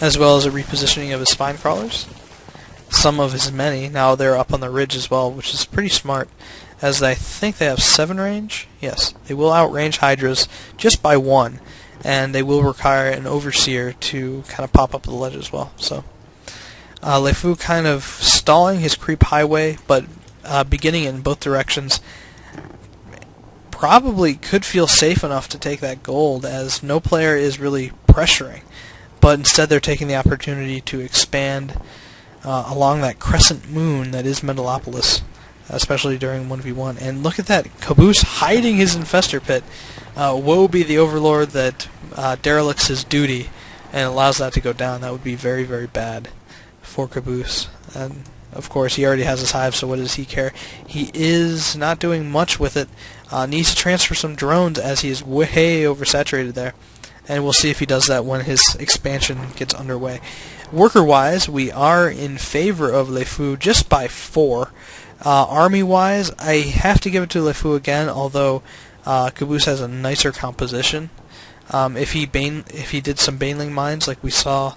as well as a repositioning of his spine crawlers. Some of his many. Now they're up on the ridge as well, which is pretty smart, as I think they have 7 range. Yes, they will outrange Hydras just by 1, and they will require an Overseer to kind of pop up the ledge as well. So lefeu kind of stalling his creep highway, but beginning in both directions. Probably could feel safe enough to take that gold, as no player is really pressuring, but instead they're taking the opportunity to expand along that crescent moon that is Metalopolis, especially during 1v1. And look at that, Caboose hiding his infestor pit. Woe be the overlord that derelicts his duty and allows that to go down. That would be very, very bad for Caboose. And of course, he already has his hive, so what does he care? He is not doing much with it. Needs to transfer some drones, as he is way oversaturated there. And we'll see if he does that when his expansion gets underway. Worker-wise, we are in favor of lefeu just by 4. Army-wise, I have to give it to lefeu again, although Caboose has a nicer composition. If he did some baneling mines like we saw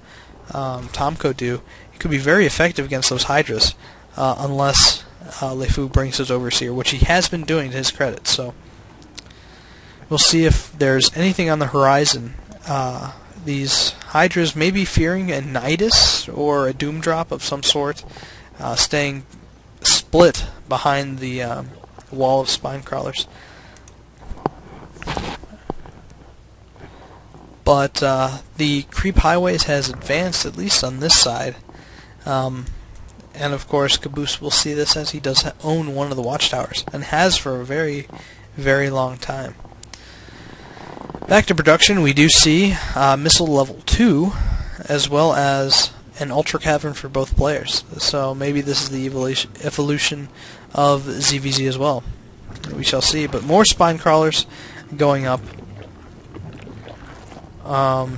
Tomko do, it could be very effective against those Hydras, unless lefeu brings his Overseer, which he has been doing to his credit. So we'll see if there's anything on the horizon. These Hydras may be fearing a Nidus or a Doom Drop of some sort, staying split behind the wall of spine crawlers. But the creep highways has advanced, at least on this side. And of course, Caboose will see this, as he does own one of the watchtowers, and has for a very, very long time. Back to production, we do see missile level 2, as well as an ultra cavern for both players. So maybe this is the evolution of ZvZ as well. We shall see. But more spine crawlers going up.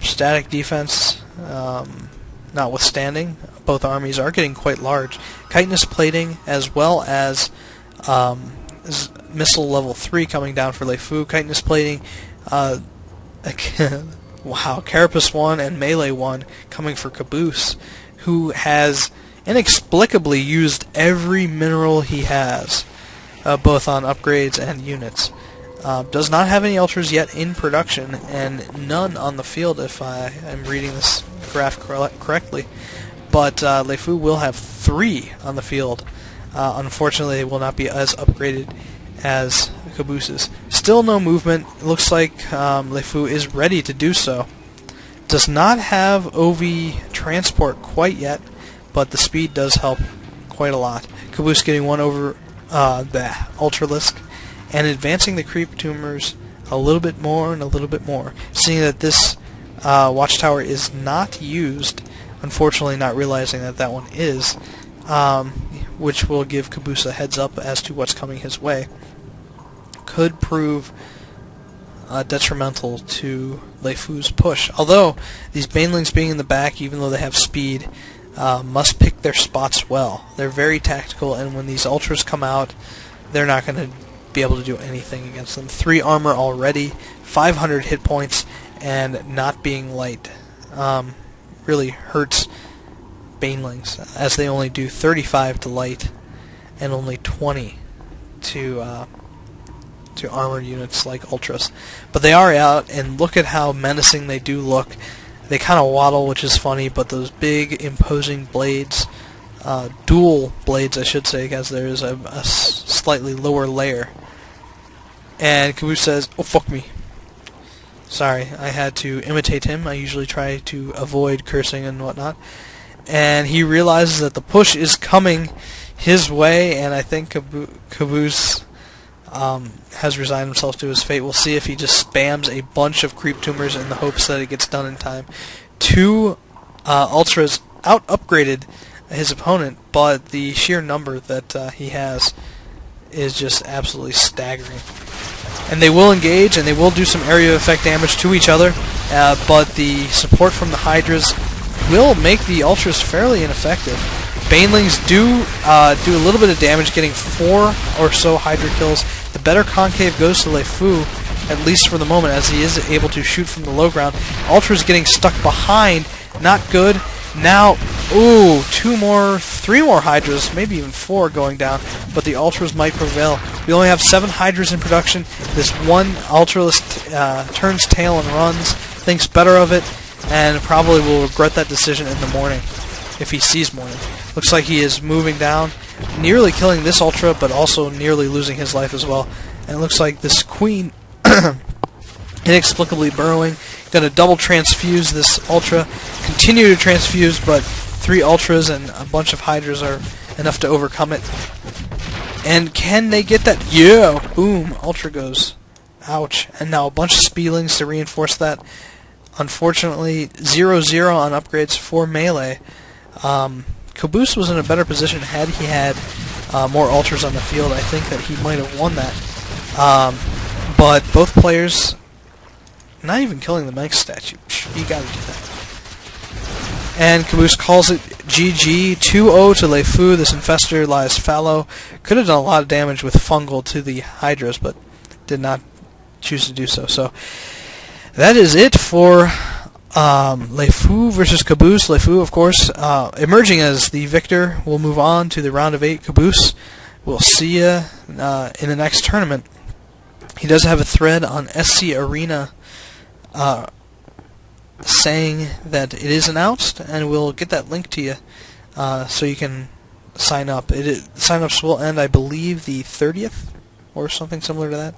Static defense notwithstanding, both armies are getting quite large. Chitinous plating, as well as missile level 3 coming down for lefeu. Chitinous plating, wow, Carapace 1 and Melee 1 coming for Caboose, who has inexplicably used every mineral he has, both on upgrades and units. Does not have any ultras yet in production, and none on the field, if I am reading this graph correctly. But lefeu will have 3 on the field. Unfortunately, they will not be as upgraded as Caboose's. Still no movement. It looks like lefeu is ready to do so. Does not have OV transport quite yet, but the speed does help quite a lot. Caboose getting 1 over the Ultralisk, and advancing the creep tumors a little bit more and a little bit more. Seeing that this watchtower is not used, unfortunately not realizing that that one is, which will give Caboose a heads up as to what's coming his way. Could prove detrimental to lefeu's push. Although, these banelings being in the back, even though they have speed, must pick their spots well. They're very tactical, and when these ultras come out, they're not going to be able to do anything against them. 3 armor already, 500 hit points, and not being light really hurts banelings, as they only do 35 to light and only 20 to armored units like ultras. But they are out, and look at how menacing they do look. They kind of waddle, which is funny, but those big imposing blades, dual blades I should say, because there is a slightly lower layer. And Caboose says, "Oh, fuck me." Sorry, I had to imitate him. I usually try to avoid cursing and whatnot. And he realizes that the push is coming his way, and I think Caboose has resigned himself to his fate. We'll see if he just spams a bunch of creep tumors in the hopes that it gets done in time. 2 ultras out-upgraded his opponent, but the sheer number that he has is just absolutely staggering. And they will engage, and they will do some area effect damage to each other, but the support from the Hydras will make the ultras fairly ineffective. Banelings do a little bit of damage, getting 4 or so Hydra kills. The better concave goes to lefeu, at least for the moment, as he is able to shoot from the low ground. Ultra's getting stuck behind Not good. Now, ooh, 3 more Hydras, maybe even 4 going down, but the Ultras might prevail. We only have 7 Hydras in production. This one Ultralist turns tail and runs, thinks better of it, and probably will regret that decision in the morning, if he sees morning. Looks like he is moving down, nearly killing this Ultra, but also nearly losing his life as well. And it looks like this Queen, inexplicably burrowing, going to double transfuse this Ultra, continue to transfuse, but 3 Ultras and a bunch of Hydras are enough to overcome it. And can they get that? Yeah! Boom! Ultra goes. Ouch. And now a bunch of Speedlings to reinforce that. Unfortunately, 0-0 on upgrades for melee. Caboose was in a better position had he had more Ultras on the field. I think that he might have won that. But both players not even killing the Mech statue. You gotta do that. And Caboose calls it GG. 2-0 to lefeu. This Infestor lies fallow. Could have done a lot of damage with Fungal to the Hydras, but did not choose to do so. So that is it for lefeu versus Caboose. lefeu, of course, emerging as the victor. We'll move on to the round of 8. Caboose, we'll see you in the next tournament. He does have a thread on SC Arena saying that it is announced, and we'll get that link to you so you can sign up. Sign-ups will end, I believe, the 30th or something similar to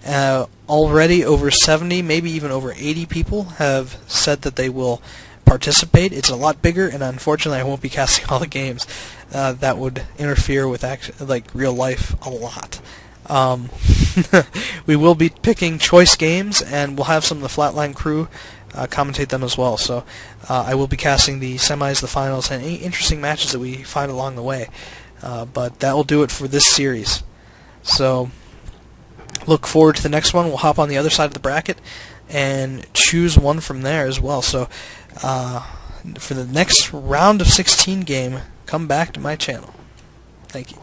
that. Already over 70, maybe even over 80 people have said that they will participate. It's a lot bigger, and unfortunately I won't be casting all the games. That would interfere with real life a lot. We will be picking choice games, and we'll have some of the Flatline crew commentate them as well. So I will be casting the semis, the finals, and any interesting matches that we find along the way. But that will do it for this series. So look forward to the next one. We'll hop on the other side of the bracket and choose one from there as well. So for the next round of 16 game, come back to my channel. Thank you.